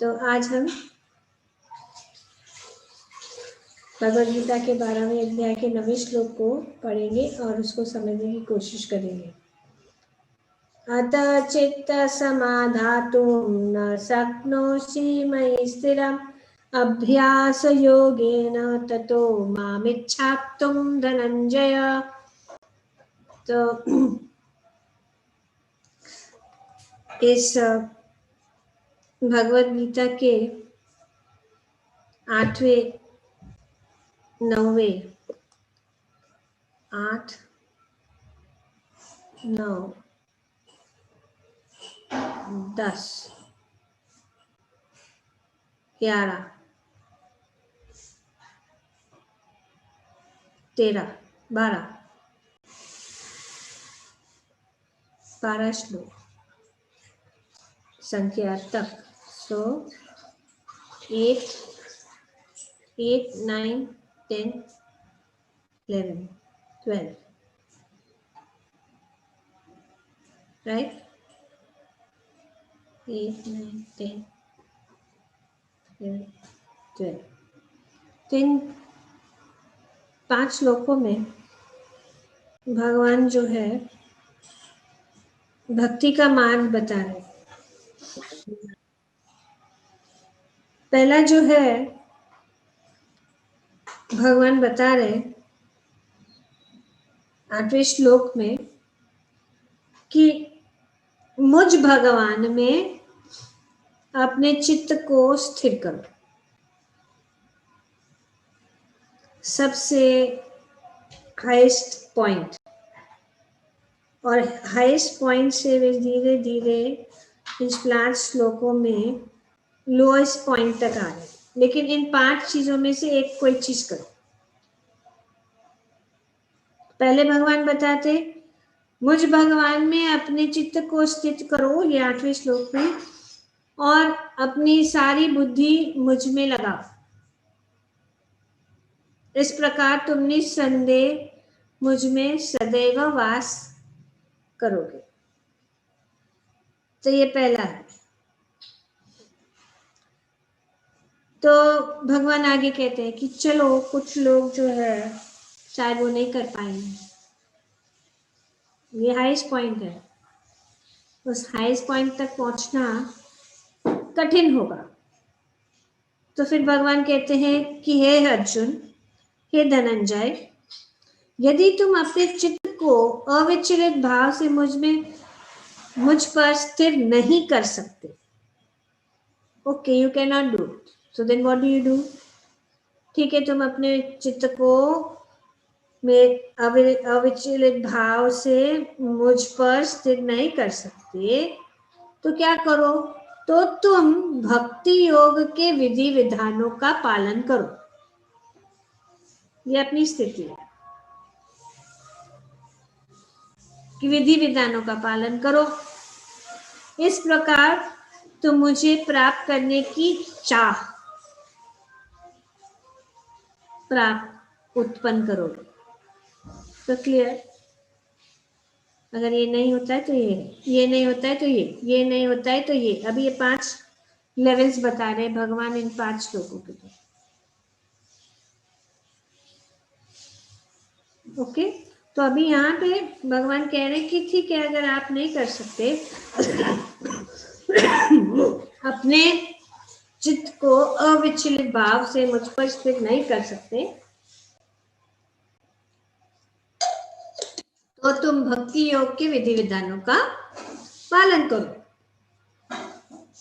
तो आज हम भगवद गीता के 12वें अध्याय के 9वें श्लोक को पढ़ेंगे और उसको समझने की कोशिश करेंगे। अत चित्त समाधातुं न शक्नोषि मयि स्थिरम् अभ्यास योगेन ततो मामिच्छाप्तुं धनंजय। तो इस भगवद गीता के 8वें 9वें 8 9 10 11 13 12 श्लोक संख्या तक। सो 8 9 10 11 12 right 8 9 10 11 12। तो इन 5 श्लोकों में भगवान जो है भक्ति का मार्ग बता रहे। पहला जो है भगवान बता रहे 8वें श्लोक में कि मुझ भगवान में अपने चित्त को स्थिर करो। सबसे हाईएस्ट पॉइंट, और हाईएस्ट पॉइंट से वे धीरे धीरे इन 5 श्लोकों में लोएस्ट पॉइंट तक आ रहे। लेकिन इन 5 चीजों में से एक कोई चीज करो। पहले भगवान बताते मुझ भगवान में अपने चित्त को स्थित करो, ये 8वें श्लोक में, और अपनी सारी बुद्धि मुझ में लगाओ। इस प्रकार तुम निस्संदेह मुझ में सदैव वास करोगे। तो ये पहला है। तो भगवान आगे कहते हैं कि चलो कुछ लोग जो है शायद वो नहीं कर पाएंगे, ये हाईएस्ट पॉइंट है, उस हाईएस्ट पॉइंट तक पहुंचना कठिन होगा। तो फिर भगवान कहते हैं कि हे अर्जुन, हे धनंजय, यदि तुम अपने चित्त को अविचलित भाव से मुझ पर स्थिर नहीं कर सकते, okay, you can not do, so then what do you do? ठीक है, तुम अपने चित्त को अविचलित भाव से मुझ पर स्थिर नहीं कर सकते, तो क्या करो? तो तुम भक्ति योग के विधि विधानों का पालन करो। ये अपनी स्थिति है कि विधि विधानों का पालन करो। इस प्रकार तुम मुझे प्राप्त करने की चाह उत्पन्न करोगे। तो क्लियर? अगर ये नहीं होता है तो ये नहीं होता है तो ये नहीं होता है तो ये। अभी ये 5 लेवल्स बता रहे भगवान इन 5 श्लोकों के लिए। ओके, तो अभी यहाँ पे भगवान कह रहे हैं कि ठीक है, अगर आप नहीं कर सकते अपने चित्त को अविचलित भाव से मुझ पर स्थिर नहीं कर सकते, तो तुम भक्ति योग के विधि विधानों का पालन करो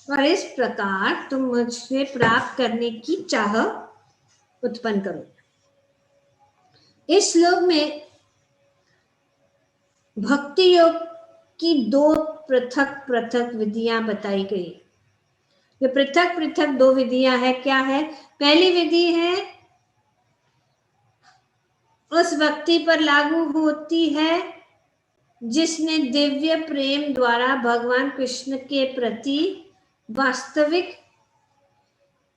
और इस प्रकार तुम मुझे प्राप्त करने की चाह उत्पन्न करो। इस श्लोक में भक्ति योग की 2 पृथक पृथक विधियां बताई गई। ये पृथक पृथक 2 विधियां है। क्या है? पहली विधि है उस व्यक्ति पर लागू होती है जिसने दिव्य प्रेम द्वारा भगवान कृष्ण के प्रति वास्तविक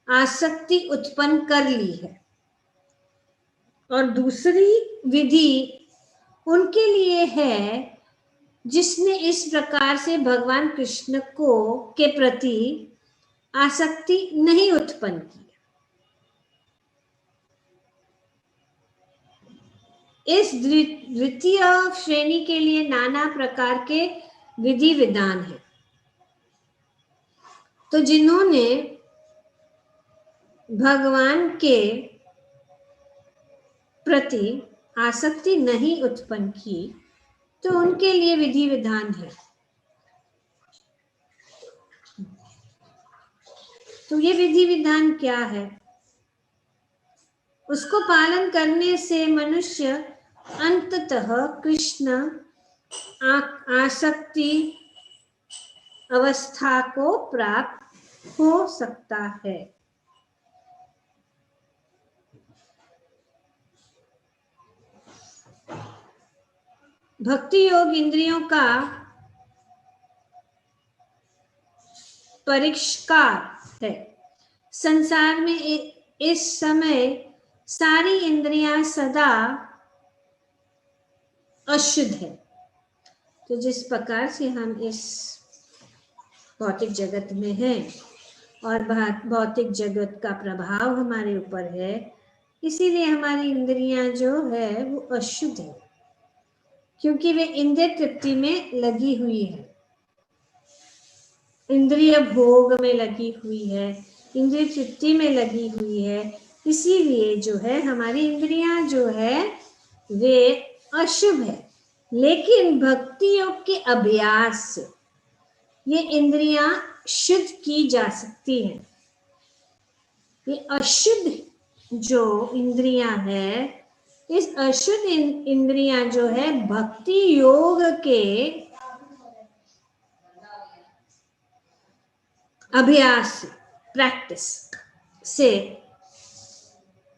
आसक्ति उत्पन्न कर ली है। और दूसरी विधि उनके लिए है जिसने इस प्रकार से भगवान कृष्ण के प्रति आसक्ति नहीं उत्पन्न की। इस द्वितीय श्रेणी के लिए नाना प्रकार के विधि विधान है। तो जिन्होंने भगवान के प्रति आसक्ति नहीं उत्पन्न की, तो उनके लिए विधि विधान है। तो ये विधि विधान क्या है? उसको पालन करने से मनुष्य अंततः कृष्ण आसक्ति अवस्था को प्राप्त हो सकता है। भक्ति योग इंद्रियों का परिष्कार है। संसार में इस समय सारी इंद्रियां सदा अशुद्ध है। तो जिस प्रकार से हम इस भौतिक जगत में हैं और भौतिक जगत का प्रभाव हमारे ऊपर है, इसीलिए हमारी इंद्रियां जो है वो अशुद्ध है, क्योंकि वे इंद्रिय तृप्ति में लगी हुई है, इंद्रिय भोग में लगी हुई है, इंद्रिय तृप्ति में लगी हुई है। इसीलिए जो है हमारी इंद्रियां जो है वे अशुभ है। लेकिन भक्ति योग के अभ्यास से ये इंद्रियां शुद्ध की जा सकती हैं। ये अशुद्ध जो इंद्रियां है, इस अशुद्ध इंद्रियां जो है भक्ति योग के अभ्यास प्रैक्टिस से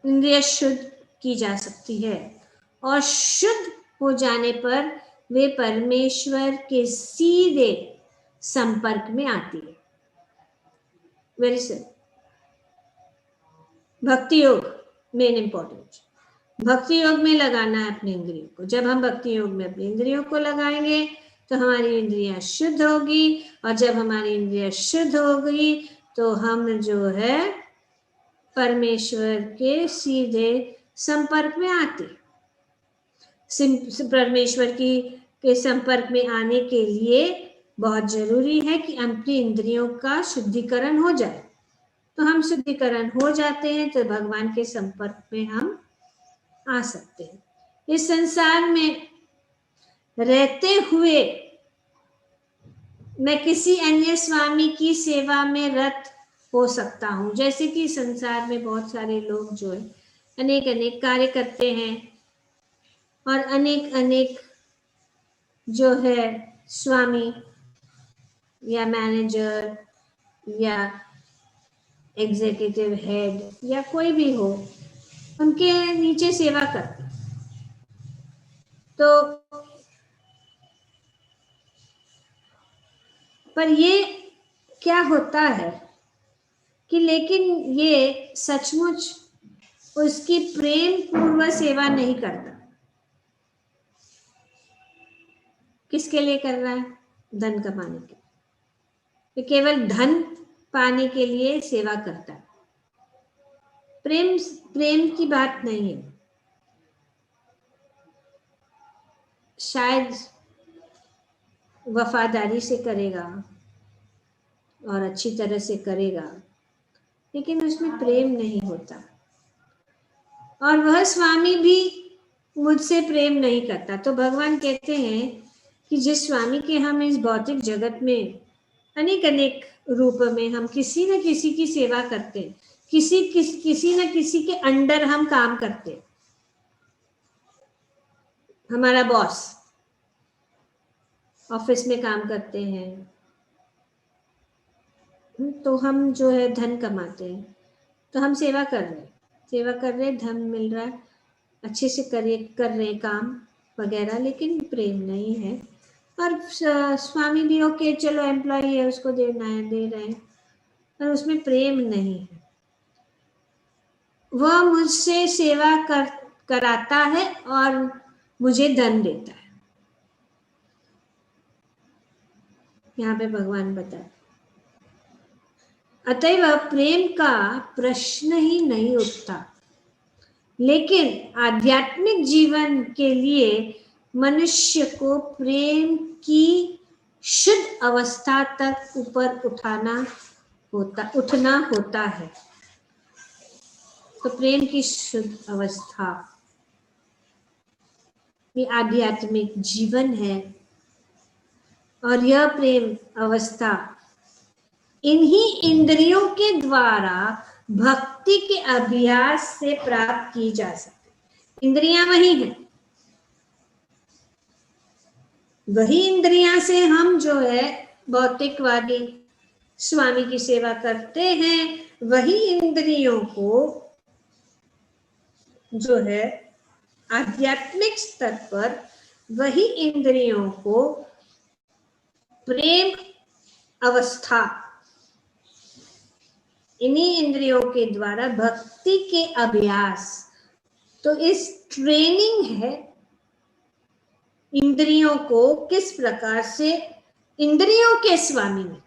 इंद्रिय शुद्ध की जा सकती है, और शुद्ध हो जाने पर वे परमेश्वर के सीधे संपर्क में आती है। Very simple. भक्ति योग मेन इंपॉर्टेंट। भक्ति योग में लगाना है अपने इंद्रियों को। जब हम भक्ति योग में अपनी इंद्रियों को लगाएंगे तो हमारी इंद्रियां शुद्ध होगी, और जब हमारी इंद्रियां शुद्ध होगी तो हम जो है परमेश्वर के सीधे संपर्क में आते। परमेश्वर की के संपर्क में आने के लिए बहुत जरूरी है कि अपनी इंद्रियों का शुद्धिकरण हो जाए। तो हम शुद्धिकरण हो जाते हैं तो भगवान के संपर्क में हम आ सकते हैं। इस संसार में रहते हुए मैं किसी अन्य स्वामी की सेवा में रत हो सकता हूँ। जैसे कि संसार में बहुत सारे लोग जो है अनेक अनेक कार्य करते हैं, और अनेक अनेक जो है स्वामी या मैनेजर या एग्जीक्यूटिव हेड या कोई भी हो, उनके नीचे सेवा करते। तो पर ये क्या होता है कि लेकिन ये सचमुच उसकी प्रेम पूर्व सेवा नहीं करता। किसके लिए कर रहा है? धन कमाने के लिए। तो केवल धन पाने के लिए सेवा करता है। प्रेम की बात नहीं है। शायद वफादारी से करेगा और अच्छी तरह से करेगा, लेकिन उसमें प्रेम नहीं होता। और वह स्वामी भी मुझसे प्रेम नहीं करता। तो भगवान कहते हैं कि जिस स्वामी के हम इस भौतिक जगत में अनेक अनेक रूप में हम किसी न किसी की सेवा करते हैं, किसी न किसी के अंडर हम काम करते हैं। हमारा बॉस, ऑफिस में काम करते हैं, तो हम जो है धन कमाते हैं, तो हम सेवा कर रहे हैं, धन मिल रहा है, अच्छे से कर रहे हैं काम वगैरह, लेकिन प्रेम नहीं है। और स्वामी भी ओके चलो एम्प्लॉय है, उसको देना है, दे रहे हैं, पर उसमें प्रेम नहीं है। वह मुझसे सेवा कराता है और मुझे धन देता है। यहाँ पे भगवान बताए अतएव प्रेम का प्रश्न ही नहीं उठता। लेकिन आध्यात्मिक जीवन के लिए मनुष्य को प्रेम की शुद्ध अवस्था तक ऊपर उठना होता है। तो प्रेम की शुद्ध अवस्था ये आध्यात्मिक जीवन है, और यह प्रेम अवस्था इन्हीं इंद्रियों के द्वारा भक्ति के अभ्यास से प्राप्त की जा सकती। इंद्रियां वही हैं, वही इंद्रियां से हम जो है भौतिकवादी स्वामी की सेवा करते हैं, वही इंद्रियों को जो है आध्यात्मिक स्तर पर वही इंद्रियों को प्रेम अवस्था इन्हीं इंद्रियों के द्वारा भक्ति के अभ्यास, तो इस ट्रेनिंग है इंद्रियों को किस प्रकार से इंद्रियों के स्वामी में।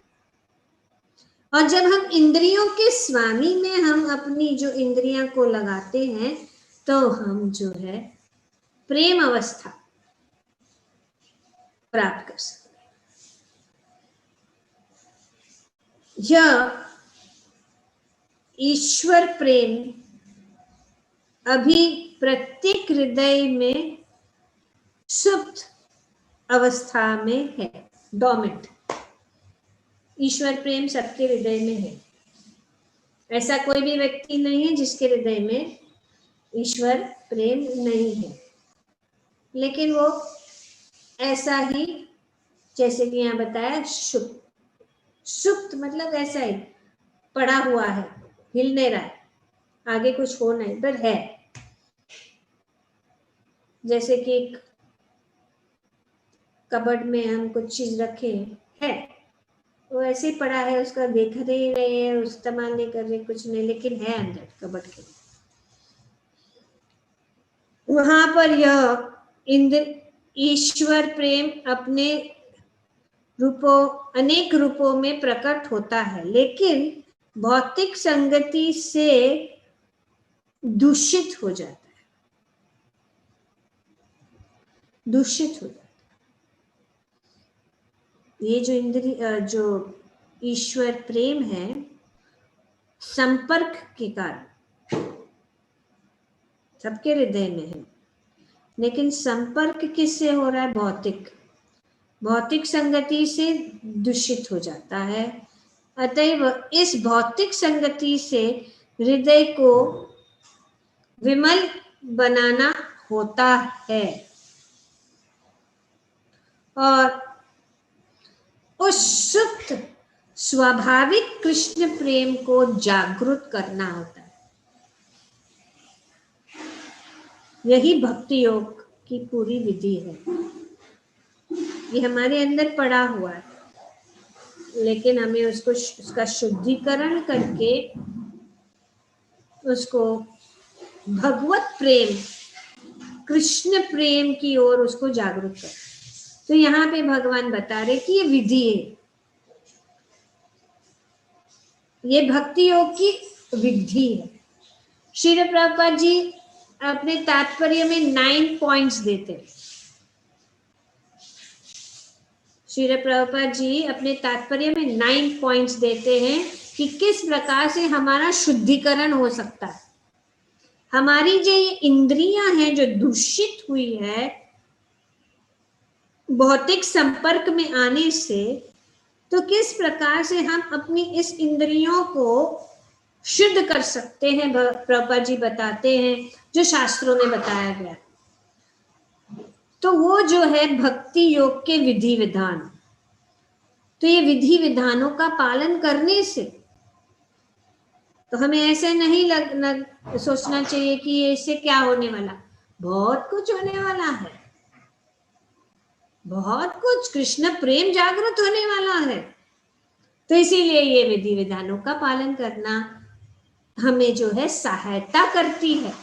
और जब हम इंद्रियों के स्वामी में हम अपनी जो इंद्रियां को लगाते हैं, तो हम जो है प्रेम अवस्था प्राप्त कर सकते हैं। यह ईश्वर प्रेम अभी प्रत्येक हृदय में सुप्त अवस्था में है, डोमिनेंट। ईश्वर प्रेम सबके हृदय में है। ऐसा कोई भी व्यक्ति नहीं है जिसके हृदय में ईश्वर प्रेम नहीं है, लेकिन वो ऐसा ही, जैसे कि यहाँ बताया, सुप्त मतलब ऐसा ही पड़ा हुआ है, हिल नहीं रहा है, आगे कुछ हो नहीं, पर है। जैसे कि एक कबर्ड में हम कुछ चीज रखे है, वो ऐसे ही पड़ा है, उसका देख नहीं रहे हैं, इस्तेमाल नहीं कर रहे, कुछ नहीं, लेकिन है अंदर कबर्ड के। वहां पर यह इंद्र ईश्वर प्रेम अपने रूपों, अनेक रूपों में प्रकट होता है, लेकिन भौतिक संगति से दूषित हो जाता है, दूषित हो जाता है। ये जो जो ईश्वर प्रेम है, संपर्क के कारण सबके हृदय में है, लेकिन संपर्क किससे हो रहा है? भौतिक संगति से दूषित हो जाता है। अतएव इस भौतिक संगति से हृदय को विमल बनाना होता है और उस सुप्त स्वाभाविक कृष्ण प्रेम को जागृत करना होता है। यही भक्ति योग की पूरी विधि है। ये हमारे अंदर पड़ा हुआ है, लेकिन हमें उसका शुद्धिकरण करके उसको भगवत प्रेम, कृष्ण प्रेम की ओर उसको जागरूक कर। तो यहाँ पे भगवान बता रहे कि ये विधि है, ये भक्ति योग की विधि है। श्रील प्रभुपाद जी अपने तात्पर्य में 9 पॉइंट्स देते हैं। श्रील प्रभुपाद जी अपने तात्पर्य में 9 पॉइंट्स देते हैं कि किस प्रकार से हमारा शुद्धिकरण हो सकता है। हमारी जो ये इंद्रियां हैं जो दूषित हुई है भौतिक संपर्क में आने से, तो किस प्रकार से हम अपनी इस इंद्रियों को शुद्ध कर सकते हैं, प्रभुपाद जी बताते हैं, जो शास्त्रों में बताया गया। तो वो जो है भक्ति योग के विधि विधान। तो ये विधि विधानों का पालन करने से तो हमें ऐसे नहीं सोचना चाहिए कि इससे क्या होने वाला। बहुत कुछ होने वाला है, बहुत कुछ कृष्ण प्रेम जागृत होने वाला है। तो इसीलिए ये विधि विधानों का पालन करना हमें जो है सहायता करती है,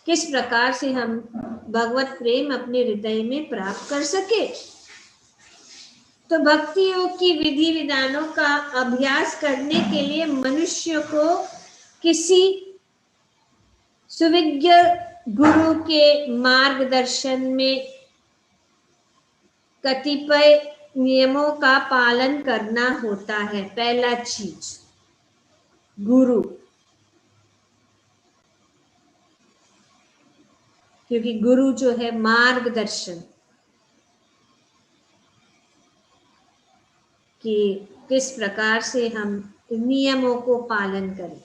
किस प्रकार से हम भगवत प्रेम अपने हृदय में प्राप्त कर सके। तो भक्ति योग की विधि विधानों का अभ्यास करने के लिए मनुष्य को किसी सुविज्ञ गुरु के मार्गदर्शन में कतिपय नियमों का पालन करना होता है। पहला चीज गुरु, क्योंकि गुरु जो है मार्गदर्शन कि किस प्रकार से हम नियमों को पालन करें।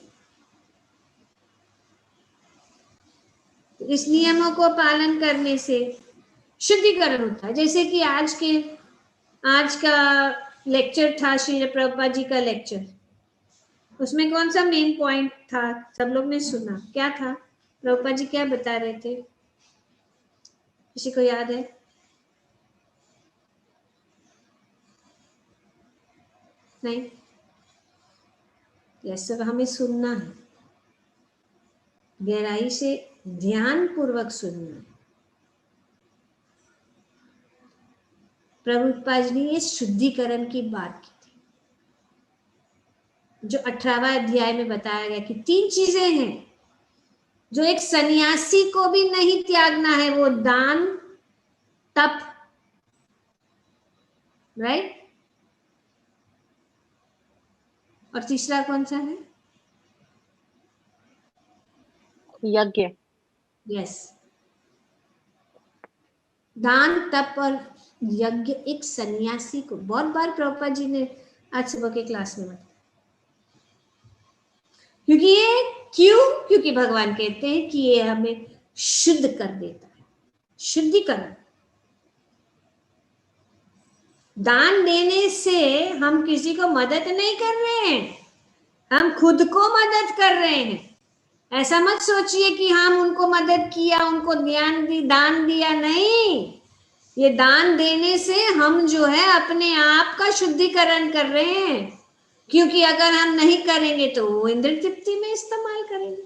तो इस नियमों को पालन करने से शुद्धिकरण होता है। जैसे कि आज का लेक्चर था, श्री प्रभुपाद जी का लेक्चर, उसमें कौन सा मेन पॉइंट था? सब लोग ने सुना, क्या था? प्रभुपाद जी क्या बता रहे थे? किसी को याद है? नहीं? यह सब हमें सुनना है, गहराई से ध्यान पूर्वक सुनना है। प्रभुपाद जी ने ये शुद्धिकरण की बात की थी, जो 18वां अध्याय में बताया गया कि 3 चीजें हैं जो एक सन्यासी को भी नहीं त्यागना है। वो दान, तप, राइट, और तीसरा कौन सा है? यज्ञ। यस, दान, तप और यज्ञ एक सन्यासी को, बहुत बार प्रभुपाद जी ने आज सुबह के क्लास में बताया। क्योंकि ये क्योंकि भगवान कहते हैं कि ये हमें शुद्ध कर देता है, शुद्धिकरण। दान देने से हम किसी को मदद नहीं कर रहे हैं, हम खुद को मदद कर रहे हैं। ऐसा मत सोचिए कि हम उनको मदद किया, उनको ज्ञान दी, दान दिया, नहीं। ये दान देने से हम जो है अपने आप का शुद्धिकरण कर रहे हैं, क्योंकि अगर हम नहीं करेंगे तो वो इंद्र तृप्ति में इस्तेमाल करेंगे।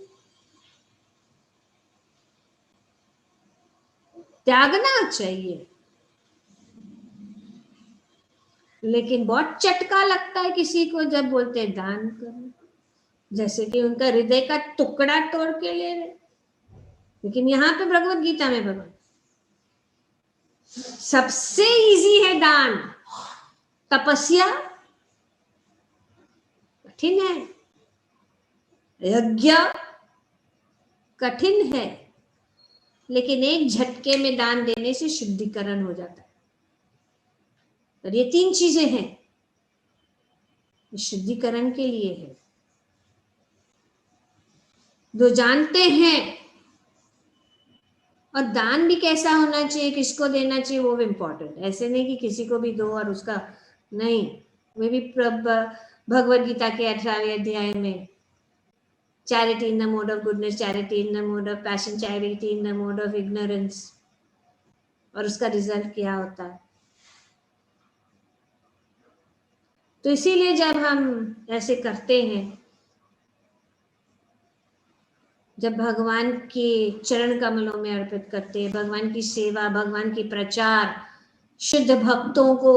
त्यागना चाहिए, लेकिन बहुत चटका लगता है किसी को जब बोलते हैं दान करो, जैसे कि उनका हृदय का टुकड़ा तोड़ के ले रहे। लेकिन यहाँ पे भगवत गीता में भगवान सबसे इजी है दान, तपस्या कठिन है, यज्ञ कठिन है, लेकिन एक झटके में दान देने से शुद्धिकरण हो जाता है। और ये 3 चीजें हैं, शुद्धिकरण के लिए है। जो जानते हैं, और दान भी कैसा होना चाहिए, किसको देना चाहिए, वो भी इम्पोर्टेंट। ऐसे नहीं कि किसी को भी दो और उसका नहीं। वे भी भगवत गीता के 18वें अध्याय में charity in the mode of goodness, charity in the mode of passion, charity in the mode of ignorance, और उसका रिजल्ट क्या होता है। तो इसीलिए जब हम ऐसे करते हैं, जब भगवान के चरण कमलों में अर्पित करते हैं, भगवान की सेवा, भगवान की प्रचार, शुद्ध भक्तों को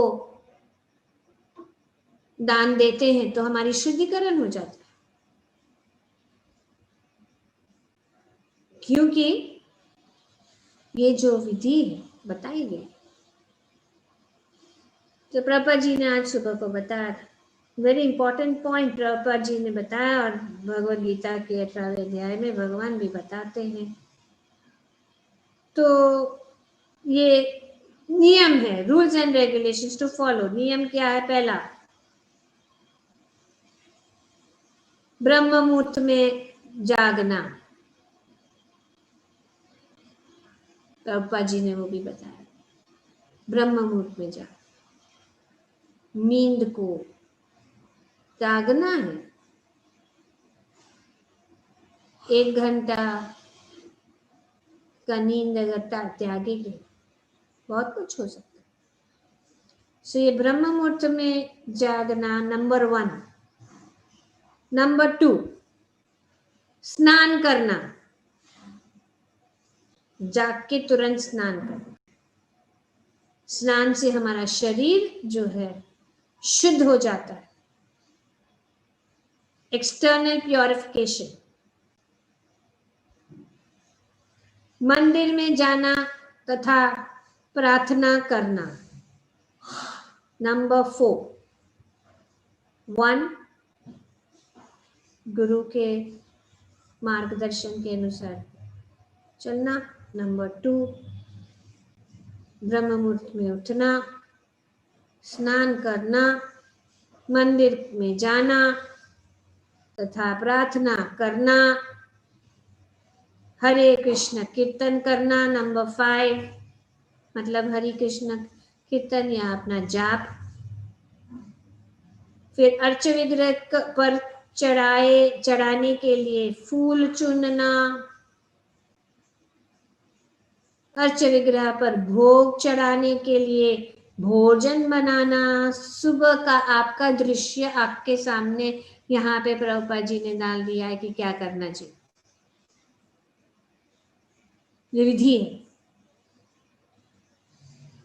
दान देते हैं, तो हमारी शुद्धिकरण हो जाता है। क्योंकि ये जो विधि है बताई गई, तो प्रभुपाद जी ने आज सुबह को बताया, very important point Prabhupada ji ने बताया, और भगवद गीता के 18वें अध्याय में भगवान भी बताते हैं। तो ये नियम है, rules and regulations to follow. नियम क्या है? पहला, ब्रह्म मुहूर्त में जागना, प्रभुपाद जी ने वो भी बताया। ब्रह्म मुहूर्त में जागना, नींद को त्यागना है। 1 घंटा का नींद अगर त्यागेंगे, बहुत कुछ हो सकता है। सो ये ब्रह्म मुहूर्त में जागना नंबर 1। नंबर 2, स्नान करना, जाग के तुरंत स्नान करना। स्नान से हमारा शरीर जो है शुद्ध हो जाता है, एक्सटर्नल प्योरिफिकेशन। मंदिर में जाना तथा प्रार्थना करना। नंबर 4, 1 गुरु के मार्गदर्शन के अनुसार चलना। नंबर 2 ब्रह्म मुहूर्त में उठना, स्नान करना, मंदिर में जाना तथा प्रार्थना करना, हरे कृष्ण कीर्तन करना। नंबर 5 मतलब हरि कृष्ण कीर्तन या अपना जाप। फिर अर्च विग्रह पर चढ़ाने के लिए फूल चुनना, अर्च विग्रह पर भोग चढ़ाने के लिए भोजन बनाना। सुबह का आपका दृश्य आपके सामने यहाँ पे प्रभुपाद जी ने डाल दिया है कि क्या करना चाहिए। ये विधि है,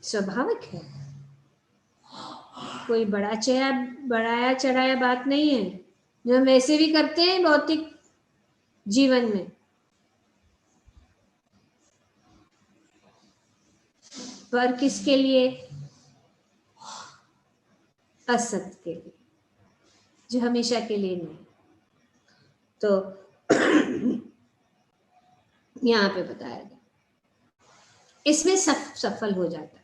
स्वाभाविक है, कोई बढ़ाया चढ़ाया बात नहीं है, जो हम वैसे भी करते हैं भौतिक जीवन में। पर किसके लिए? असत के लिए, जो हमेशा के लिए नहीं। तो यहाँ पे बताया गया, इसमें सफल हो जाता है,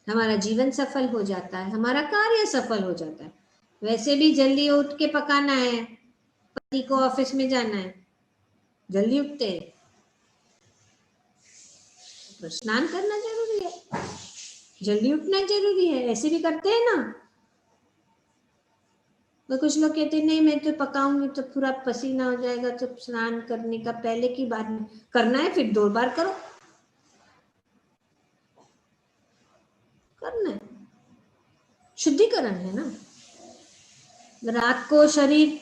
हमारा जीवन सफल हो जाता है, हमारा कार्य सफल हो जाता है। वैसे भी जल्दी उठ के पकाना है, पति को ऑफिस में जाना है, जल्दी उठते हैं, तो स्नान करना जरूरी है, जल्दी उठना जरूरी है, ऐसे भी करते हैं ना। तो कुछ लोग कहते हैं नहीं मैं तो पकाऊंगी तो पूरा पसीना हो जाएगा, तो स्नान करने का पहले की बात करना है, फिर 2 बार करो, करना है, शुद्धिकरण है ना। रात को शरीर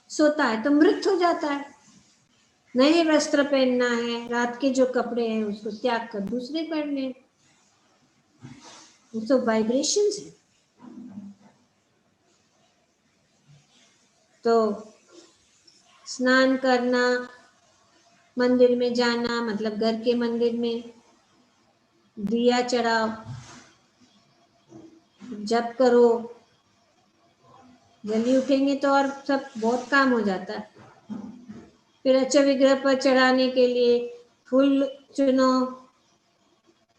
सोता है तो मृत हो जाता है, नए वस्त्र पहनना है, रात के जो कपड़े हैं उसको त्याग कर दूसरे पहनने, तो वाइब्रेशंस है। तो स्नान करना, मंदिर में जाना मतलब घर के मंदिर में दिया चढ़ाओ, जप करो, जल्दी उठेंगे तो और सब बहुत काम हो जाता है। फिर अच्छे विग्रह पर चढ़ाने के लिए फूल चुनो,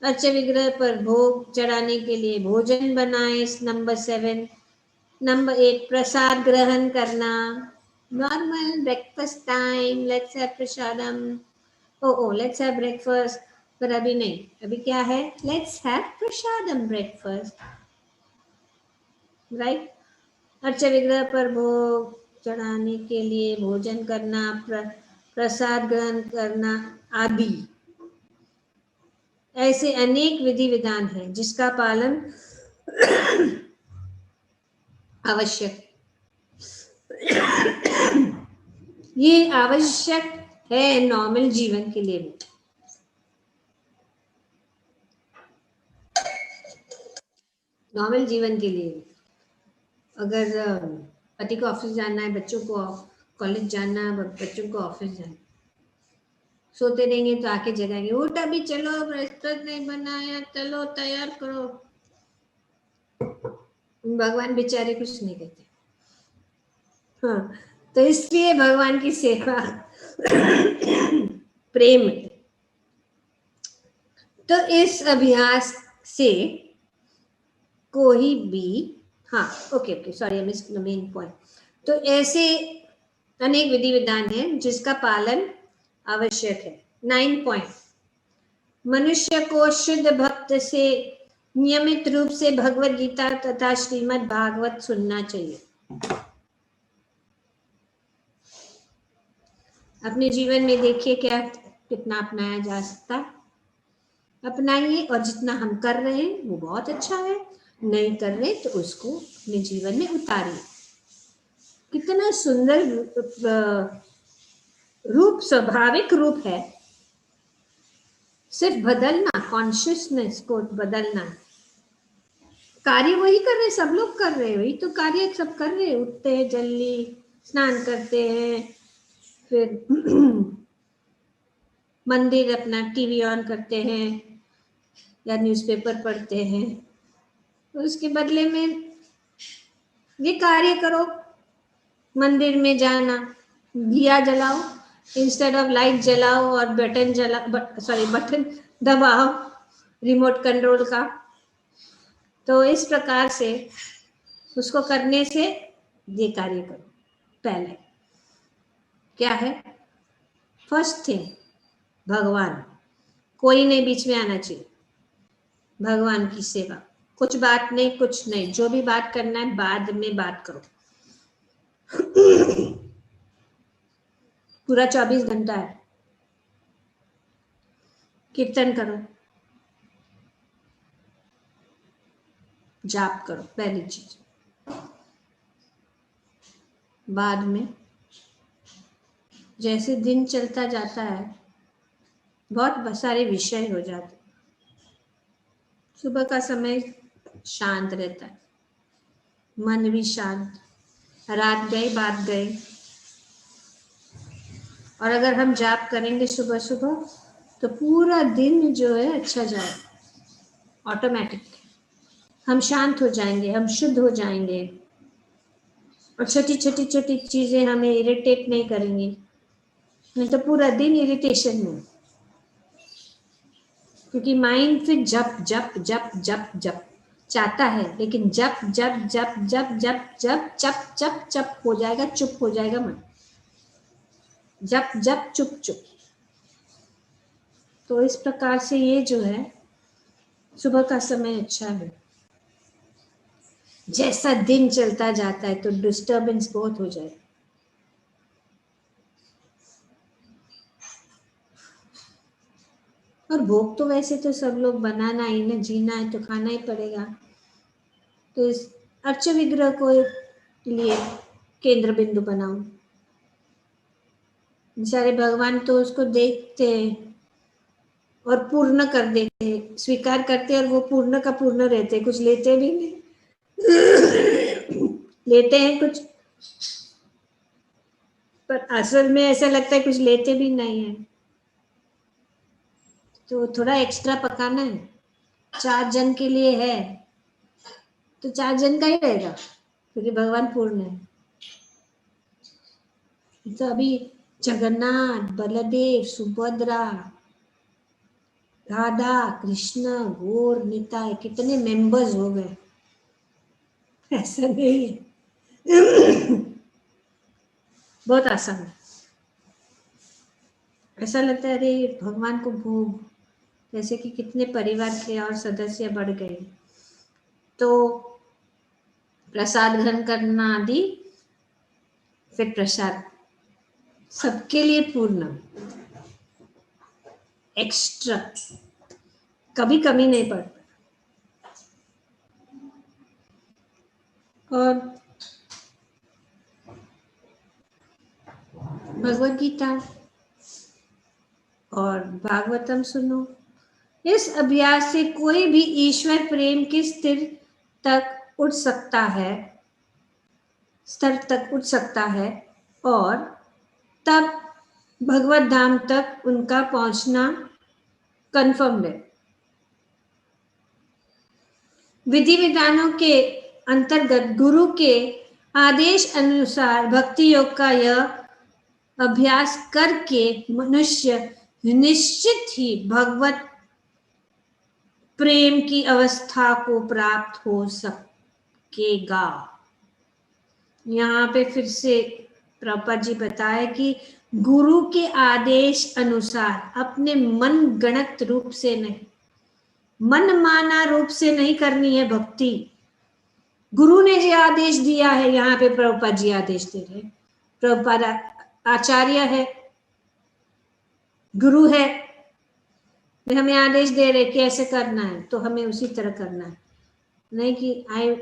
अच्छे विग्रह पर भोग चढ़ाने के लिए भोजन बनाए। नंबर 7। नंबर 8 प्रसाद ग्रहण करना, normal breakfast time, let's have prasadam, let's have breakfast, पर अभी नहीं, अभी क्या है, let's have prasadam breakfast, right. Urge विग्रह पर भोग चढ़ाने के लिए भोजन करना, प्रसाद ग्रहण करना आदि, ऐसे अनेक विधि विधान हैं जिसका पालन आवश्यक, ये आवश्यक है नॉर्मल जीवन के लिए भी। नॉर्मल जीवन के लिए अगर पति को ऑफिस जाना है, बच्चों को कॉलेज जाना है, बच्चों को ऑफिस जाना, सोते रहेंगे तो आके जगाएंगे, उठ अभी चलो, ब्रेकफास्ट नहीं बनाया, चलो तैयार करो। भगवान बेचारे कुछ नहीं कहते। हाँ, तो इसलिए भगवान की सेवा प्रेम। तो इस अभ्यास से कोई भी, हाँ okay sorry I missed the main point. तो ऐसे अनेक विधि विधान हैं जिसका पालन आवश्यक है। 9 पॉइंट, मनुष्य को शुद्ध भक्त से नियमित रूप से भगवत गीता तथा श्रीमद् भागवत सुनना चाहिए। अपने जीवन में देखिए क्या कितना अपनाया जा सकता है, अपनाइए, और जितना हम कर रहे हैं वो बहुत अच्छा है, नहीं कर रहे तो उसको अपने जीवन में उतारिए। कितना सुंदर रूप, स्वाभाविक रूप है सिर्फ बदलना, कॉन्शियसनेस को बदलना। कार्य वही कर रहे, सब लोग कर रहे, वही तो कार्य सब कर रहे। उठते हैं जल्दी, स्नान करते हैं, फिर मंदिर अपना टीवी ऑन करते हैं या न्यूज़पेपर पढ़ते हैं। तो उसके बदले में ये कार्य करो, मंदिर में जाना, दिया जलाओ, इंस्टेड ऑफ लाइट जलाओ और बटन दबाओ रिमोट कंट्रोल का। तो इस प्रकार से उसको करने से ये कार्य करो। पहले क्या है? फर्स्ट थिंग भगवान, कोई नहीं बीच में आना चाहिए। भगवान की सेवा, कुछ बात नहीं, कुछ नहीं, जो भी बात करना है बाद में बात करो। पूरा 24 घंटा है, कीर्तन करो, जाप करो, पहली चीज। बाद में जैसे दिन चलता जाता है बहुत सारे विषय हो जाते। सुबह का समय शांत रहता है, मन भी शांत, रात गए बात गए। और अगर हम जाप करेंगे सुबह सुबह तो पूरा दिन जो है अच्छा जाए, ऑटोमेटिक। हम शांत हो जाएंगे, हम शुद्ध हो जाएंगे और छोटी छोटी छोटी चीजें हमें इरिटेट नहीं करेंगी, नहीं तो पूरा दिन इरिटेशन में। क्योंकि माइंड फिर जप जप जप जप जप चाहता है, लेकिन जप जप जप जप जप जप चप चप चप हो जाएगा, चुप हो जाएगा मन। जप जप चुप चुप। तो इस प्रकार से ये जो है सुबह का समय अच्छा है। जैसा दिन चलता जाता है तो डिस्टर्बेंस बहुत हो जाए। और भोग तो वैसे तो सब लोग बनाना ही ना, जीना है तो खाना ही पड़ेगा। तो इस अर्च विग्रह को लिए केंद्र बिंदु बनाओ। सारे भगवान तो उसको देखते हैं और पूर्ण कर देते हैं, स्वीकार करते हैं और वो पूर्ण का पूर्ण रहते हैं, कुछ लेते भी नहीं। लेते हैं कुछ, पर असल में ऐसा लगता है कुछ लेते भी नहीं है। तो थोड़ा एक्स्ट्रा पकाना है, 4 जन के लिए है तो 4 जन का ही रहेगा, क्योंकि भगवान पूर्ण है। तो अभी जगन्नाथ, बलदेव, सुभद्रा, राधा, कृष्ण, गौर, निताई, कितने मेंबर्स हो गए। ऐसा नहीं है। बहुत आसान है। ऐसा लगता है अरे भगवान को भोग, जैसे कि कितने परिवार के और सदस्य बढ़ गए। तो प्रसाद ग्रहण करना आदि, फिर प्रसाद सबके लिए पूर्ण, एक्स्ट्रा, कभी कमी नहीं पड़ता। और भगवत गीता और भागवतम सुनो। इस अभ्यास से कोई भी ईश्वर प्रेम के स्तर तक उठ सकता है और तब भगवत धाम तक उनका पहुंचना कन्फर्म्ड है। विधि विधानों के अंतर्गत गुरु के आदेश अनुसार भक्ति योग का यह अभ्यास करके मनुष्य निश्चित ही भगवत प्रेम की अवस्था को प्राप्त हो सकेगा। यहाँ पे फिर से प्रभुपाद जी बताए कि गुरु के आदेश अनुसार, अपने मन गणत रूप से नहीं, मन माना रूप से नहीं करनी है भक्ति। गुरु ने जो आदेश दिया है, यहाँ पे प्रभुपाद जी आदेश दे रहे। प्रभुपाद आचार्य है, गुरु है, वे हमें आदेश दे रहे कि ऐसे करना है तो हमें उसी तरह करना है, नहीं कि I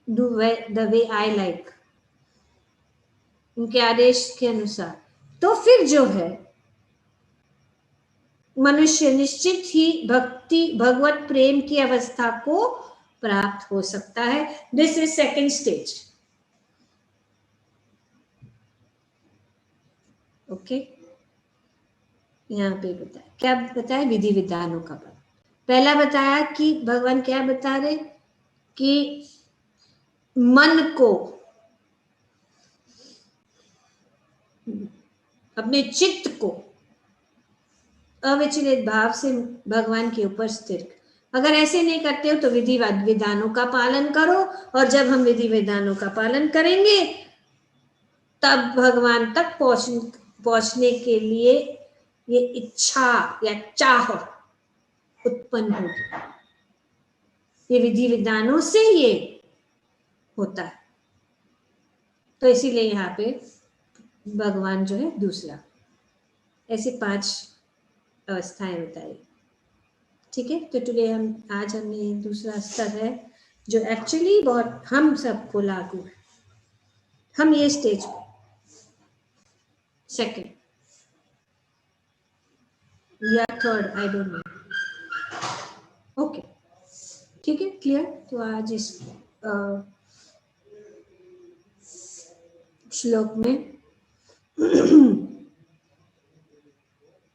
do the way I like, उनके आदेश के अनुसार। तो फिर जो है मनुष्य निश्चित ही भगवत प्रेम की अवस्था को प्राप्त हो सकता है. This is second stage. Okay, यहाँ पे बताया, क्या बताया, विधि विधानों का. पहला बताया कि भगवान क्या बता रहे कि मन को, अपने चित्त को अविचलित भाव से भगवान के ऊपर स्थिर. अगर ऐसे नहीं करते हो तो विधि विधानों का पालन करो, और जब हम विधि विधानों का पालन करेंगे तब भगवान तक पहुंचने के लिए ये इच्छा या चाह उत्पन्न होगी. ये विधि विधानों से ये होता है. तो इसीलिए यहाँ पे भगवान जो है दूसरा, ऐसे 5 अवस्थाएं बताई. ठीक है, तो टुडे आज हमने दूसरा स्तर है जो एक्चुअली बहुत हम सबको लागू है. हम ये स्टेज पे सेकंड या third, I don't know. Okay, ठीक है, क्लियर. तो आज इस श्लोक में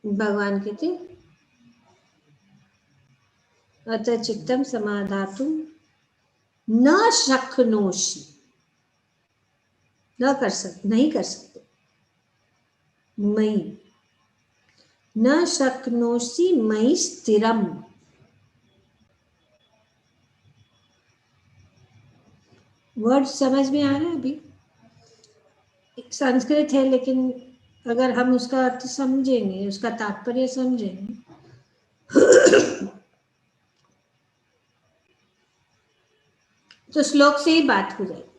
भगवान कहते अतः चित्तम समाधातुम न शक्नोषि, नहीं कर सकते. मई न शक्नोषि मई स्थिरम. वर्ड समझ में आ रहा है? अभी संस्कृत है, लेकिन अगर हम उसका अर्थ समझेंगे, उसका तात्पर्य समझेंगे तो श्लोक से ही बात हो जाएगी.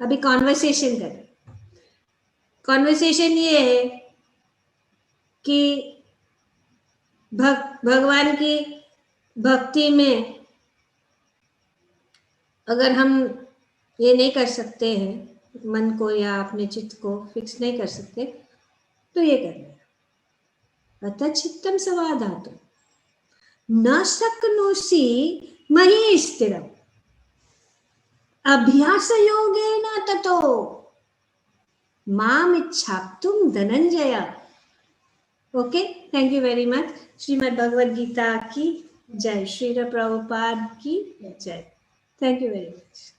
अभी कॉन्वर्सेशन करें. कॉन्वर्सेशन ये है कि भगवान की भक्ति में अगर हम ये नहीं कर सकते हैं, मन को या अपने चित्त को फिक्स नहीं कर सकते, तो ये करना है. अतः चित्तम समाधातुम न शक्नोषि मयि स्थिरम अभ्यास योगेन ततो माम इच्छाप्तुम Dhananjaya. Okay, thank you very much. Shrimad Bhagavad Gita की जय. श्रील प्रभुपाद की जय. Thank you very much.